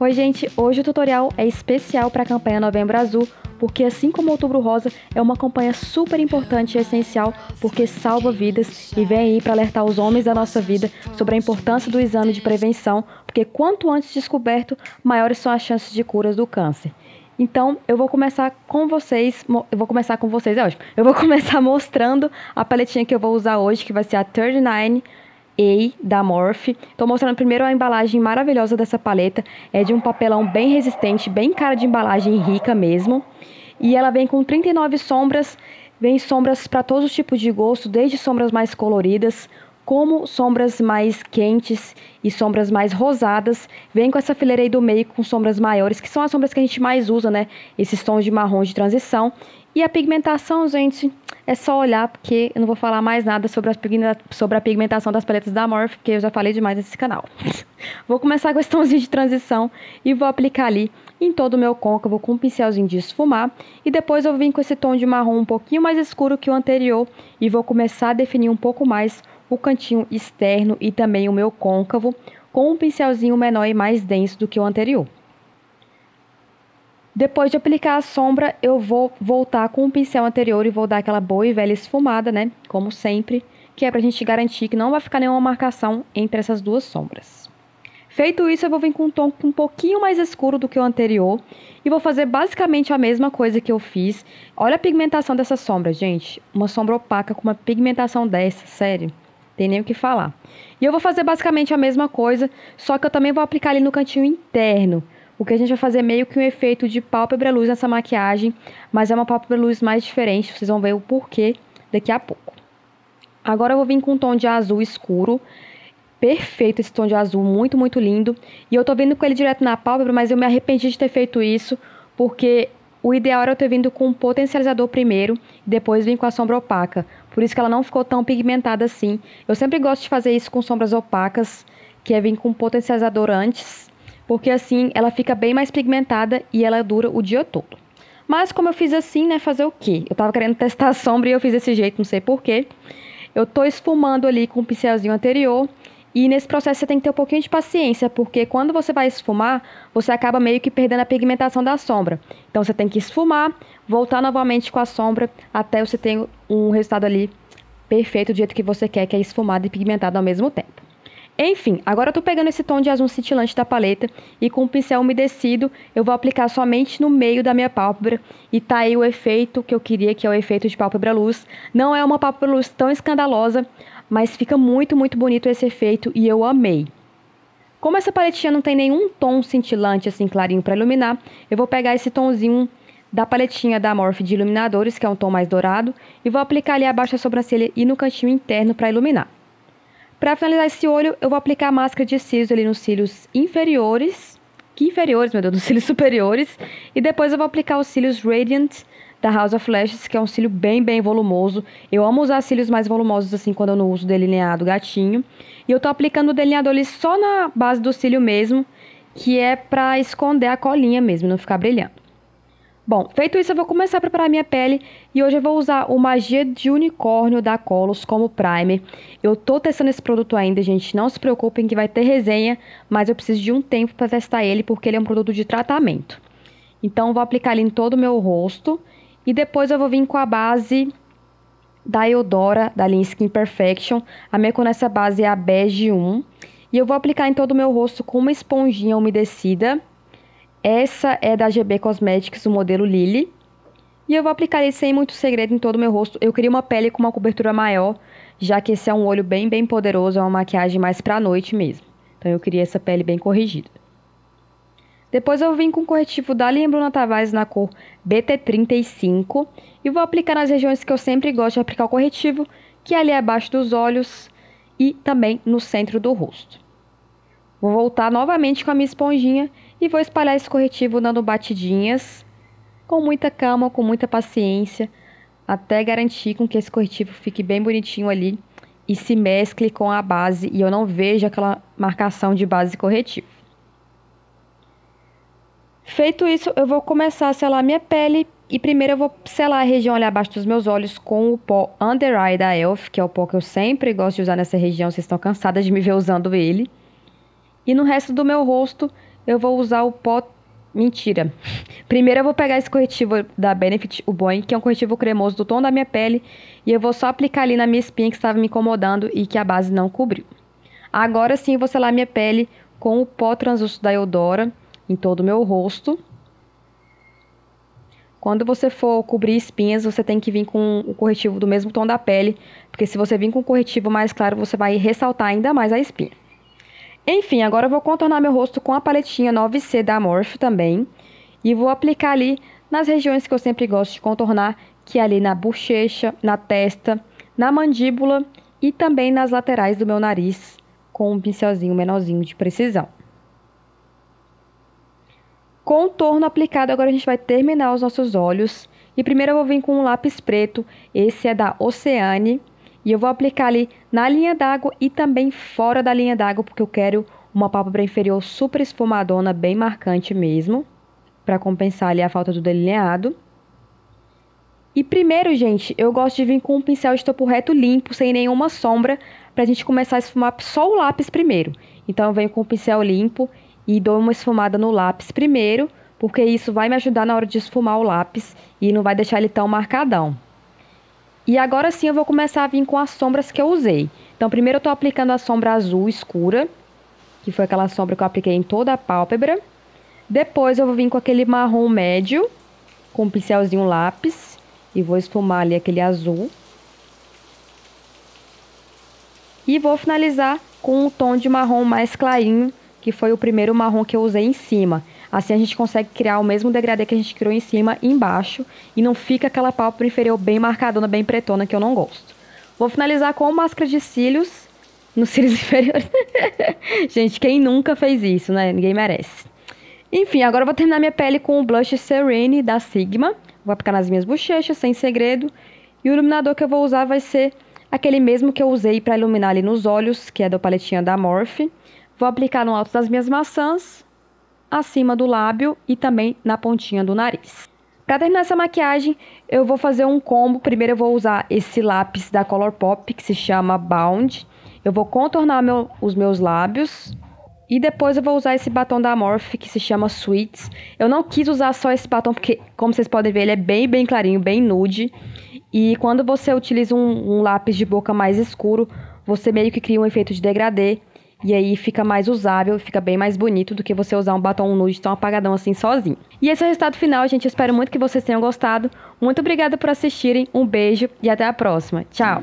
Oi gente, hoje o tutorial é especial para a campanha Novembro Azul, porque assim como Outubro Rosa, é uma campanha super importante e essencial, porque salva vidas e vem aí para alertar os homens da nossa vida sobre a importância do exame de prevenção, porque quanto antes descoberto, maiores são as chances de curas do câncer. Então, eu vou começar com vocês, é ótimo. Eu vou começar mostrando a paletinha que eu vou usar hoje, que vai ser a 39A da Morphe. Tô mostrando primeiro a embalagem maravilhosa dessa paleta. É de um papelão bem resistente, bem cara de embalagem rica mesmo. E ela vem com 39 sombras. Vem sombras para todos os tipos de gosto, desde sombras mais coloridas, como sombras mais quentes e sombras mais rosadas. Vem com essa fileira aí do meio com sombras maiores, que são as sombras que a gente mais usa, né? Esses tons de marrom de transição. E a pigmentação, gente, é só olhar, porque eu não vou falar mais nada sobre a pigmentação das paletas da Morphe, porque eu já falei demais nesse canal. Vou começar com esse tomzinho de transição e vou aplicar ali em todo o meu côncavo com um pincelzinho de esfumar. E depois eu vim com esse tom de marrom um pouquinho mais escuro que o anterior e vou começar a definir um pouco mais o cantinho externo e também o meu côncavo com um pincelzinho menor e mais denso do que o anterior. Depois de aplicar a sombra, eu vou voltar com o pincel anterior e vou dar aquela boa e velha esfumada, né? Como sempre, que é pra gente garantir que não vai ficar nenhuma marcação entre essas duas sombras. Feito isso, eu vou vir com um tom um pouquinho mais escuro do que o anterior e vou fazer basicamente a mesma coisa que eu fiz. Olha a pigmentação dessa sombra, gente. Uma sombra opaca com uma pigmentação dessa, sério. Tem nem o que falar. E eu vou fazer basicamente a mesma coisa, só que eu também vou aplicar ali no cantinho interno. O que a gente vai fazer meio que um efeito de pálpebra luz nessa maquiagem, mas é uma pálpebra luz mais diferente, vocês vão ver o porquê daqui a pouco. Agora eu vou vir com um tom de azul escuro, perfeito esse tom de azul, muito, muito lindo. E eu tô vindo com ele direto na pálpebra, mas eu me arrependi de ter feito isso, porque o ideal era eu ter vindo com um potencializador primeiro, e depois vir com a sombra opaca. Por isso que ela não ficou tão pigmentada assim. Eu sempre gosto de fazer isso com sombras opacas, que é vir com um potencializador antes, porque assim ela fica bem mais pigmentada e ela dura o dia todo. Mas como eu fiz assim, né, fazer o quê? Eu tava querendo testar a sombra e eu fiz desse jeito, não sei porquê. Eu tô esfumando ali com o pincelzinho anterior e nesse processo você tem que ter um pouquinho de paciência, porque quando você vai esfumar, você acaba meio que perdendo a pigmentação da sombra. Então você tem que esfumar, voltar novamente com a sombra até você ter um resultado ali perfeito do jeito que você quer, que é esfumado e pigmentado ao mesmo tempo. Enfim, agora eu tô pegando esse tom de azul cintilante da paleta e com o pincel umedecido eu vou aplicar somente no meio da minha pálpebra e tá aí o efeito que eu queria, que é o efeito de pálpebra luz. Não é uma pálpebra luz tão escandalosa, mas fica muito, muito bonito esse efeito e eu amei. Como essa paletinha não tem nenhum tom cintilante assim clarinho para iluminar, eu vou pegar esse tomzinho da paletinha da Morphe de iluminadores, que é um tom mais dourado, e vou aplicar ali abaixo da sobrancelha e no cantinho interno para iluminar. Para finalizar esse olho, eu vou aplicar a máscara de cílios ali nos cílios inferiores. Que inferiores, meu Deus, nos cílios superiores. E depois eu vou aplicar os cílios Radiant da House of Lashes, que é um cílio bem, bem volumoso. Eu amo usar cílios mais volumosos assim quando eu não uso delineado gatinho. E eu tô aplicando o delineador ali só na base do cílio mesmo, que é pra esconder a colinha mesmo, não ficar brilhando. Bom, feito isso eu vou começar a preparar minha pele e hoje eu vou usar o Magia de Unicórnio da Colors como primer. Eu tô testando esse produto ainda, gente, não se preocupem que vai ter resenha, mas eu preciso de um tempo para testar ele porque ele é um produto de tratamento. Então eu vou aplicar ele em todo o meu rosto e depois eu vou vir com a base da Eudora, da linha Skin Perfection. A minha cor nessa base é a Bege 1 e eu vou aplicar em todo o meu rosto com uma esponjinha umedecida. Essa é da GB Cosmetics, o modelo Lily. E eu vou aplicar ele sem muito segredo em todo o meu rosto. Eu queria uma pele com uma cobertura maior, já que esse é um olho bem, bem poderoso, é uma maquiagem mais pra noite mesmo. Então eu queria essa pele bem corrigida. Depois eu vim com o corretivo da linha Bruna Tavares na cor BT35. E vou aplicar nas regiões que eu sempre gosto de aplicar o corretivo, que é ali abaixo dos olhos e também no centro do rosto. Vou voltar novamente com a minha esponjinha e vou espalhar esse corretivo dando batidinhas, com muita calma, com muita paciência, até garantir com que esse corretivo fique bem bonitinho ali e se mescle com a base e eu não veja aquela marcação de base corretivo. Feito isso, eu vou começar a selar minha pele e primeiro eu vou selar a região ali abaixo dos meus olhos com o pó Under Eye da Elf, que é o pó que eu sempre gosto de usar nessa região, vocês estão cansadas de me ver usando ele. E no resto do meu rosto, eu vou usar o pó... Mentira. Primeiro eu vou pegar esse corretivo da Benefit, o Boing, que é um corretivo cremoso do tom da minha pele, e eu vou só aplicar ali na minha espinha que estava me incomodando e que a base não cobriu. Agora sim eu vou selar minha pele com o pó translúcido da Eudora em todo o meu rosto. Quando você for cobrir espinhas, você tem que vir com o corretivo do mesmo tom da pele, porque se você vir com o corretivo mais claro, você vai ressaltar ainda mais a espinha. Enfim, agora eu vou contornar meu rosto com a paletinha 9C da Morphe também. E vou aplicar ali nas regiões que eu sempre gosto de contornar, que é ali na bochecha, na testa, na mandíbula e também nas laterais do meu nariz, com um pincelzinho menorzinho de precisão. Contorno aplicado, agora a gente vai terminar os nossos olhos. E primeiro eu vou vir com um lápis preto, esse é da Oceane. E eu vou aplicar ali na linha d'água e também fora da linha d'água, porque eu quero uma pálpebra inferior super esfumadona, bem marcante mesmo, para compensar ali a falta do delineado. E primeiro, gente, eu gosto de vir com um pincel de topo reto limpo, sem nenhuma sombra, pra gente começar a esfumar só o lápis primeiro. Então eu venho com o pincel limpo e dou uma esfumada no lápis primeiro, porque isso vai me ajudar na hora de esfumar o lápis e não vai deixar ele tão marcadão. E agora sim eu vou começar a vir com as sombras que eu usei. Então primeiro eu tô aplicando a sombra azul escura, que foi aquela sombra que eu apliquei em toda a pálpebra. Depois eu vou vir com aquele marrom médio, com um pincelzinho lápis, e vou esfumar ali aquele azul. E vou finalizar com um tom de marrom mais clarinho, que foi o primeiro marrom que eu usei em cima. Assim a gente consegue criar o mesmo degradê que a gente criou em cima e embaixo, e não fica aquela pálpebra inferior bem marcadona, bem pretona, que eu não gosto. Vou finalizar com máscara de cílios, nos cílios inferiores. Gente, quem nunca fez isso, né? Ninguém merece. Enfim, agora eu vou terminar minha pele com o blush Serene da Sigma. Vou aplicar nas minhas bochechas, sem segredo. E o iluminador que eu vou usar vai ser aquele mesmo que eu usei para iluminar ali nos olhos, que é da paletinha da Morphe. Vou aplicar no alto das minhas maçãs, acima do lábio e também na pontinha do nariz. Para terminar essa maquiagem, eu vou fazer um combo. Primeiro eu vou usar esse lápis da Colourpop, que se chama Bound. Eu vou contornar os meus lábios. E depois eu vou usar esse batom da Morphe, que se chama Sweets. Eu não quis usar só esse batom, porque, como vocês podem ver, ele é bem clarinho, bem nude. E quando você utiliza um lápis de boca mais escuro, você meio que cria um efeito de degradê. E aí fica mais usável, fica bem mais bonito do que você usar um batom nude tão apagadão assim sozinho. E esse é o resultado final, gente. Eu espero muito que vocês tenham gostado. Muito obrigada por assistirem. Um beijo e até a próxima. Tchau!